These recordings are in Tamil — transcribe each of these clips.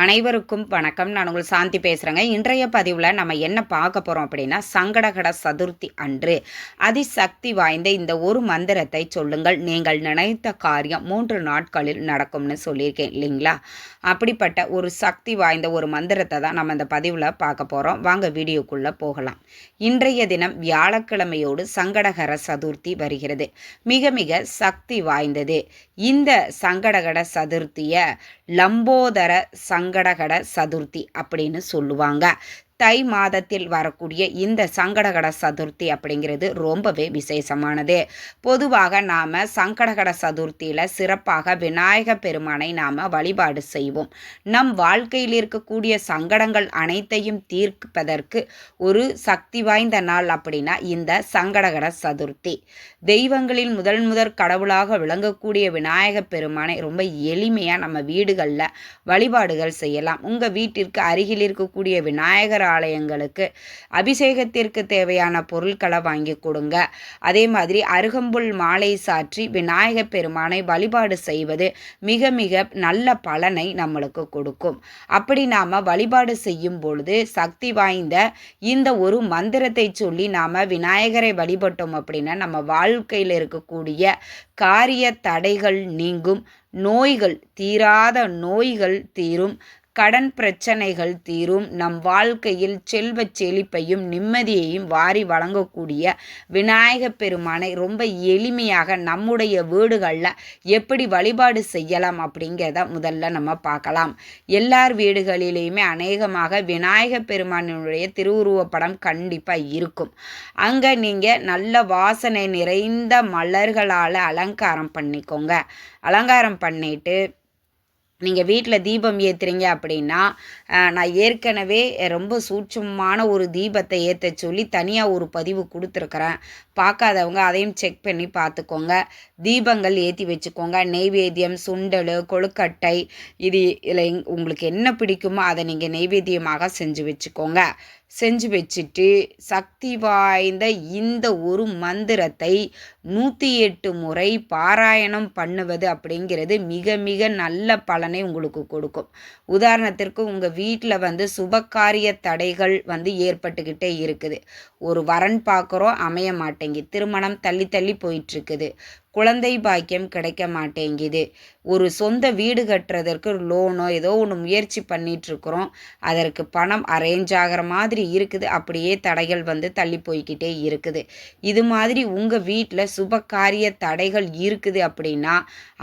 அனைவருக்கும் வணக்கம். நான் உங்கள் சாந்தி பேசுகிறேங்க. இன்றைய பதிவில் நம்ம என்ன பார்க்க போகிறோம் அப்படின்னா, சங்கடகட சதுர்த்தி அன்று அதிசக்தி வாய்ந்த இந்த ஒரு மந்திரத்தை சொல்லுங்கள், நீங்கள் நினைத்த காரியம் 3 நாட்களில் நடக்கும்னு சொல்லியிருக்கேன் இல்லைங்களா? அப்படிப்பட்ட ஒரு சக்தி வாய்ந்த ஒரு மந்திரத்தை தான் நம்ம இந்த பதிவில் பார்க்க போகிறோம். வாங்க வீடியோக்குள்ளே போகலாம். இன்றைய தினம் வியாழக்கிழமையோடு சங்கடகர சதுர்த்தி வருகிறது. மிக மிக சக்தி வாய்ந்தது. இந்த சங்கடகட சதுர்த்தியை லம்போதர சங்கடகட சதுர்த்தி அப்படின்னு சொல்லுவாங்க. தை மாதத்தில் வரக்கூடிய இந்த சங்கடகட சதுர்த்தி அப்படிங்கிறது ரொம்பவே விசேஷமானது. பொதுவாக நாம் சங்கடகட சதுர்த்தியில் சிறப்பாக விநாயக பெருமானை நாம் வழிபாடு செய்வோம். நம் வாழ்க்கையில் இருக்கக்கூடிய சங்கடங்கள் அனைத்தையும் தீர்ப்பதற்கு ஒரு சக்தி வாய்ந்த நாள் அப்படின்னா இந்த சங்கடகட சதுர்த்தி. தெய்வங்களின் முதல் கடவுளாக விளங்கக்கூடிய விநாயக பெருமானை ரொம்ப எளிமையாக நம்ம வீடுகளில் வழிபாடுகள் செய்யலாம். உங்கள் வீட்டிற்கு அருகில் இருக்கக்கூடிய விநாயகர் ஆலயங்களுக்கு அபிஷேகத்திற்கு தேவையான பொருட்களை வாங்கி கொடுங்க. அதே மாதிரி அருகம்புல் மாலை சாற்றி விநாயக பெருமானை வழிபாடு செய்வது மிக மிக நல்ல பலனை நம்மளுக்கு கொடுக்கும். அப்படி நாம் வழிபாடு செய்யும் பொழுது சக்தி வாய்ந்த இந்த ஒரு மந்திரத்தை சொல்லி நாம் விநாயகரை வழிபட்டோம் அப்படின்னா நம்ம வாழ்க்கையில் இருக்கக்கூடிய காரிய தடைகள் நீங்கும், நோய்கள் தீராத நோய்கள் தீரும், கடன் பிரச்சனைகள் தீரும், நம் வாழ்க்கையில் செல்வ செழிப்பையும் நிம்மதியையும் வாரி வழங்கக்கூடிய விநாயக பெருமானை ரொம்ப எளிமையாக நம்முடைய வீடுகளில் எப்படி வழிபாடு செய்யலாம் அப்படிங்கிறத முதல்ல நம்ம பார்க்கலாம். எல்லார் வீடுகளிலேயுமே அநேகமாக விநாயக பெருமானுடைய திருவுருவப்படம் கண்டிப்பாக இருக்கும். அங்கே நீங்கள் நல்ல வாசனை நிறைந்த மலர்களால் அலங்காரம் பண்ணிக்கோங்க. அலங்காரம் பண்ணிட்டு நீங்கள் வீட்டில் தீபம் ஏற்றுறீங்க அப்படின்னா, நான் ஏற்கனவே ரொம்ப சூட்சமான ஒரு தீபத்தை ஏற்ற சொல்லி தனியாக ஒரு பதிவு கொடுத்துருக்குறேன். பார்க்காதவங்க அதையும் செக் பண்ணி பார்த்துக்கோங்க. தீபங்கள் ஏற்றி வச்சுக்கோங்க. நெய்வேத்தியம், சுண்டல், கொழுக்கட்டை இதில் உங்களுக்கு என்ன பிடிக்குமோ அதை நீங்கள் நெய்வேத்தியமாக செஞ்சு வச்சுக்கோங்க. செஞ்சு வச்சுட்டு சக்தி வாய்ந்த இந்த ஒரு மந்திரத்தை 108 முறை பாராயணம் பண்ணுவது அப்படிங்கிறது மிக மிக நல்ல பலனை உங்களுக்கு கொடுக்கும். உதாரணத்திற்கு உங்கள் வீட்டில் சுபகாரிய தடைகள் ஏற்பட்டுக்கிட்டே இருக்குது. ஒரு வரன் பார்க்குறோம், அமைய மாட்டேங்குது. திருமணம் தள்ளி தள்ளி போயிட்டுருக்குது. குழந்தை பாக்கியம் கிடைக்க மாட்டேங்குது. ஒரு சொந்த வீடு கட்டுறதற்கு லோனோ ஏதோ ஒன்று முயற்சி பண்ணிகிட்ருக்குறோம். அதற்கு பணம் அரேஞ்ச் ஆகிற மாதிரி இருக்குது. அப்படியே தடைகள் தள்ளி போய்கிட்டே இருக்குது. இது மாதிரி உங்கள் வீட்டில் சுப காரிய தடைகள் இருக்குது அப்படின்னா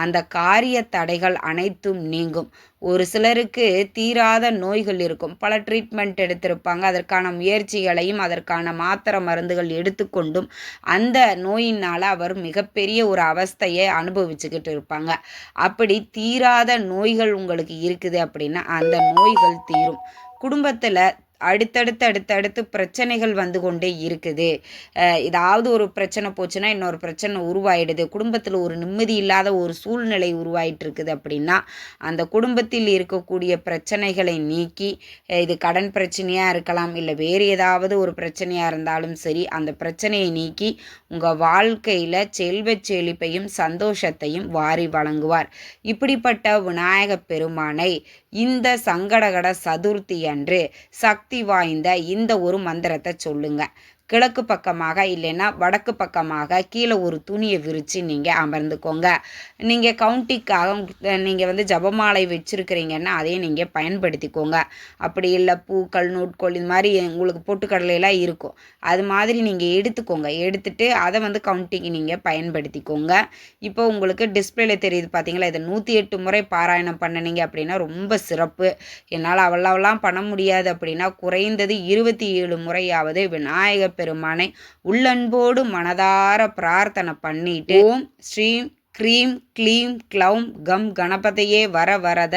அந்த காரிய தடைகள் அனைத்தும் நீங்கும். ஒரு சிலருக்கு தீராத நோய்கள் இருக்கும். பல ட்ரீட்மெண்ட் எடுத்திருப்பாங்க. அதற்கான முயற்சிகளையும் அதற்கான மாத்திரை மருந்துகள் எடுத்துக்கொண்டும் அந்த நோயினால் அவர் மிகப்பெரிய ஒரு அவஸ்தையை அனுபவிச்சுக்கிட்டு இருப்பாங்க. அப்படி தீராத நோய்கள் உங்களுக்கு இருக்குது அப்படின்னா அந்த நோய்கள் தீரும். குடும்பத்தில் அடுத்தடுத்து பிரச்சனைகள் கொண்டே இருக்குது. ஏதாவது ஒரு பிரச்சனை போச்சுன்னா இன்னொரு பிரச்சனை உருவாயிடுது. குடும்பத்தில் ஒரு நிம்மதி இல்லாத ஒரு சூழ்நிலை உருவாயிட்டு இருக்குது அப்படின்னா அந்த குடும்பத்தில் இருக்கக்கூடிய பிரச்சனைகளை நீக்கி, இது கடன் பிரச்சனையாக இருக்கலாம், இல்லை வேறு ஏதாவது ஒரு பிரச்சனையாக இருந்தாலும் சரி, அந்த பிரச்சனையை நீக்கி உங்கள் வாழ்க்கையில் செல்வ செழிப்பையும் சந்தோஷத்தையும் வாரி வழங்குவார். இப்படிப்பட்ட விநாயக பெருமானை இந்த சங்கடகட சதுர்த்தி அன்று சக்தி வாய்ந்த இந்த ஒரு மந்திரத்தை சொல்லுங்க. கிழக்கு பக்கமாக இல்லைன்னா வடக்கு பக்கமாக கீழே ஒரு துணியை விரித்து நீங்கள் அமர்ந்துக்கோங்க. நீங்கள் கவுண்டிக்காக நீங்கள் ஜபமாலை வச்சுருக்கிறீங்கன்னா அதையும் நீங்கள் பயன்படுத்திக்கோங்க. அப்படி இல்லை பூக்கள், நூட்கோல் இது மாதிரி உங்களுக்கு பொட்டுக்கடலையெல்லாம் இருக்கும், அது மாதிரி நீங்கள் எடுத்துக்கோங்க. எடுத்துகிட்டு அதை கவுண்டிக்கு நீங்கள் பயன்படுத்திக்கோங்க. இப்போ உங்களுக்கு டிஸ்பிளேல தெரியுது பார்த்தீங்களா, இதை 108 முறை பாராயணம் பண்ணினீங்க அப்படின்னா ரொம்ப சிறப்பு. என்னால் அவ்வளோலாம் பண்ண முடியாது அப்படின்னா குறைந்தது 27 முறையாவது விநாயக பெருமானை உள்ளன்போடு மனதார பிரார்த்தனை பண்ணிட்டு ஓம் ஸ்ரீம் க்ரீம் க்ளீம் க்ளௌம் கம் கணபதியே வர வரத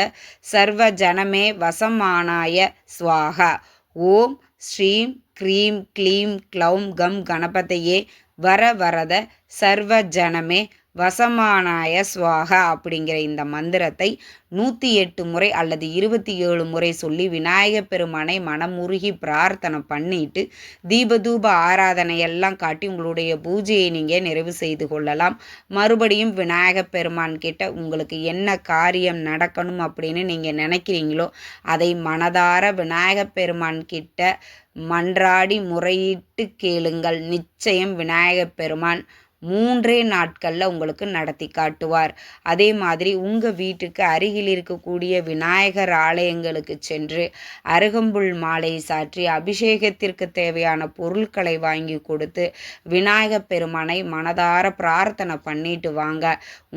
சர்வ ஜனமே வசமானாய ஸ்வாகா. ஓம் ஸ்ரீம் க்ரீம் க்ளீம் க்ளௌம் கம் கணபதியே வர வரத சர்வ ஜனமே வசமானாய ஸ்வாகா அப்படிங்கிற இந்த மந்திரத்தை 108 முறை அல்லது 27 முறை சொல்லி விநாயகப் பெருமானை மனமுருகி பிரார்த்தனை பண்ணிட்டு தீபதூப ஆராதனையெல்லாம் காட்டி உங்களுடைய பூஜையை நீங்கள் நிறைவு செய்து கொள்ளலாம். மறுபடியும் விநாயகப் பெருமான் கிட்ட உங்களுக்கு என்ன காரியம் நடக்கணும் அப்படின்னு நீங்கள் நினைக்கிறீங்களோ அதை மனதார விநாயகப் பெருமான் கிட்ட மன்றாடி முறையிட்டு கேளுங்கள். நிச்சயம் விநாயகப் பெருமான் 3 நாட்களில் உங்களுக்கு நடத்தி காட்டுவார். அதே மாதிரி உங்கள் வீட்டுக்கு அருகில் இருக்கக்கூடிய விநாயகர் ஆலயங்களுக்கு சென்று அருகம்புல் மாலை சாற்றி அபிஷேகத்திற்கு தேவையான பொருட்களை வாங்கி கொடுத்து விநாயகப் பெருமானை மனதார பிரார்த்தனை பண்ணிட்டு வாங்க.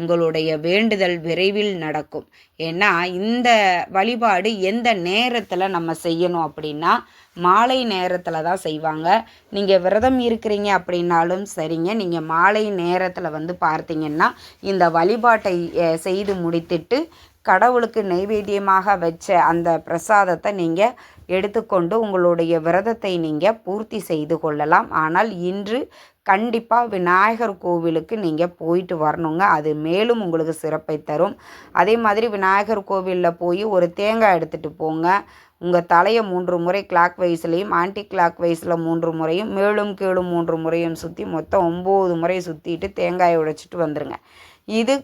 உங்களுடைய வேண்டுதல் விரைவில் நடக்கும். ஏன்னா இந்த வழிபாடு எந்த நேரத்தில் நம்ம செய்யணும் அப்படின்னா மாலை நேரத்தில் தான் செய்வாங்க. நீங்கள் விரதம் இருக்கிறீங்க அப்படின்னாலும் சரிங்க, நீங்கள் மாலை நேரத்தில் பார்த்தீங்கன்னா இந்த வழிபாட்டை செய்து முடித்துட்டு கடவுளுக்கு நைவேத்தியமாக வச்ச அந்த பிரசாதத்தை நீங்கள் எடுத்துக்கொண்டு உங்களுடைய விரதத்தை நீங்கள் பூர்த்தி செய்து கொள்ளலாம். ஆனால் இன்று கண்டிப்பாக விநாயகர் கோவிலுக்கு நீங்கள் போயிட்டு வரணுங்க. அது மேலும் உங்களுக்கு சிறப்பை தரும். அதே மாதிரி விநாயகர் கோவிலில் போய் ஒரு தேங்காய் எடுத்துகிட்டு போங்க. உங்கள் தலையை 3 முறை கிளாக் வைஸ்லேயும் ஆன்டி கிளாக் வைஸில் 3 முறையும் மேலும் கீழும் 3 முறையும் சுற்றி மொத்தம் 9 முறை சுற்றிட்டு தேங்காயை உடைச்சிட்டு வந்துடுங்க. இது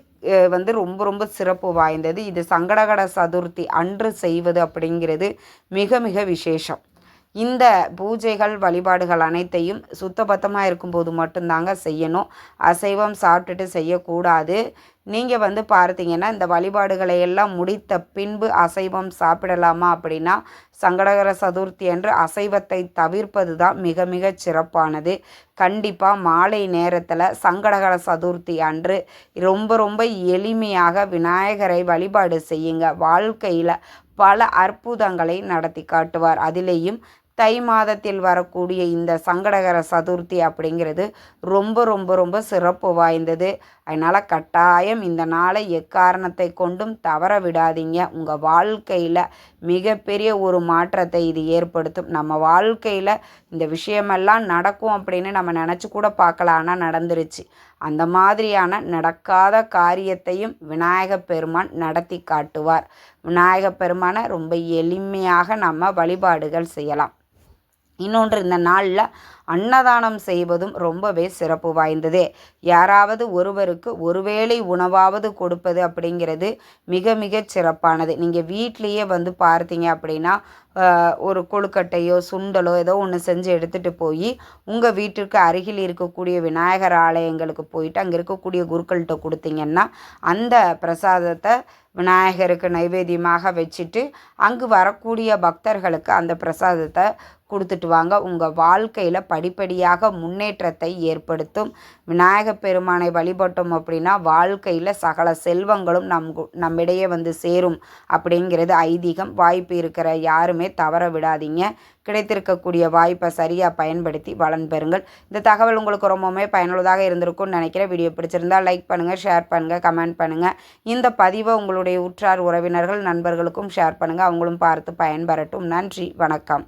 ரொம்ப ரொம்ப சிறப்பு வாய்ந்தது. இது சங்கடகட சதுர்த்தி அன்று செய்வது அப்படிங்கிறது மிக மிக விசேஷம். இந்த பூஜைகள் வழிபாடுகள் அனைத்தையும் சுத்தபத்தமாக இருக்கும்போது மட்டும்தாங்க செய்யணும். அசைவம் சாப்பிட்டுட்டு செய்யக்கூடாது. நீங்கள் பார்த்தீங்கன்னா இந்த வழிபாடுகளை எல்லாம் முடித்த பின்பு அசைவம் சாப்பிடலாமா அப்படின்னா சங்கடகர சதுர்த்தி அன்று அசைவத்தை தவிர்ப்பது தான் மிக மிக சிறப்பானது. கண்டிப்பாக மாலை நேரத்தில் சங்கடகர சதுர்த்தி அன்று ரொம்ப ரொம்ப எளிமையாக விநாயகரை வழிபாடு செய்யுங்க. வாழ்க்கையில் பல அற்புதங்களை நடத்தி காட்டுவார். அதிலேயும் தை மாதத்தில் வரக்கூடிய இந்த சங்கடகர சதுர்த்தி அப்படிங்கிறது ரொம்ப ரொம்ப ரொம்ப சிறப்பு வாய்ந்தது. அதனால் கட்டாயம் இந்த நாளை எக்காரணத்தை கொண்டும் தவற விடாதீங்க. உங்கள் வாழ்க்கையில் மிகப்பெரிய ஒரு மாற்றத்தை இது ஏற்படுத்தும். நம்ம வாழ்க்கையில் இந்த விஷயமெல்லாம் நடக்கும் அப்படின்னு நம்ம நினச்சி கூட பார்க்கலாம், ஆனால் நடந்துருச்சு. அந்த மாதிரியான நடக்காத காரியத்தையும் விநாயகப் பெருமான் நடத்தி காட்டுவார். விநாயகப் பெருமானை ரொம்ப எளிமையாக நம்ம வழிபாடுகள் செய்யலாம். இன்னொன்று, இந்த நாளில் அன்னதானம் செய்வதும் ரொம்பவே சிறப்பு வாய்ந்தது. யாராவது ஒருவருக்கு ஒருவேளை உணவாவது கொடுப்பது அப்படிங்கிறது மிக மிக சிறப்பானது. நீங்கள் வீட்லேயே பார்த்தீங்க அப்படின்னா ஒரு கொழுக்கட்டையோ சுண்டலோ ஏதோ ஒன்று செஞ்சு எடுத்துகிட்டு போய் உங்கள் வீட்டிற்கு அருகில் இருக்கக்கூடிய விநாயகர் ஆலயங்களுக்கு போயிட்டு அங்கே இருக்கக்கூடிய குருக்கள்கிட்ட கொடுத்தீங்கன்னா அந்த பிரசாதத்தை விநாயகருக்கு நைவேத்தியமாக வச்சுட்டு அங்கு வரக்கூடிய பக்தர்களுக்கு அந்த பிரசாதத்தை கொடுத்துட்டு வாங்க. உங்கள் வாழ்க்கையில் படிப்படியாக முன்னேற்றத்தை ஏற்படுத்தும். விநாயகப் பெருமானை வழிபட்டோம் அப்படின்னா வாழ்க்கையில் சகல செல்வங்களும் நம்மிடையே சேரும் அப்படிங்கிறது ஐதீகம். வாய்ப்பு இருக்கிற யாருமே தவற விடாதீங்க. கிடைத்திருக்கக்கூடிய வாய்ப்பை சரியாக பயன்படுத்தி பலன் பெறுங்கள். இந்த தகவல் உங்களுக்கு ரொம்பவுமே பயனுள்ளதாக இருந்திருக்கும்னு நினைக்கிறேன். வீடியோ பிடிச்சிருந்தால் லைக் பண்ணுங்கள், ஷேர் பண்ணுங்கள், கமெண்ட் பண்ணுங்கள். இந்த பதிவை உங்களுடைய உற்றார் உறவினர்கள் நண்பர்களுக்கும் ஷேர் பண்ணுங்கள். அவங்களும் பார்த்து பயன்பெறட்டும். நன்றி, வணக்கம்.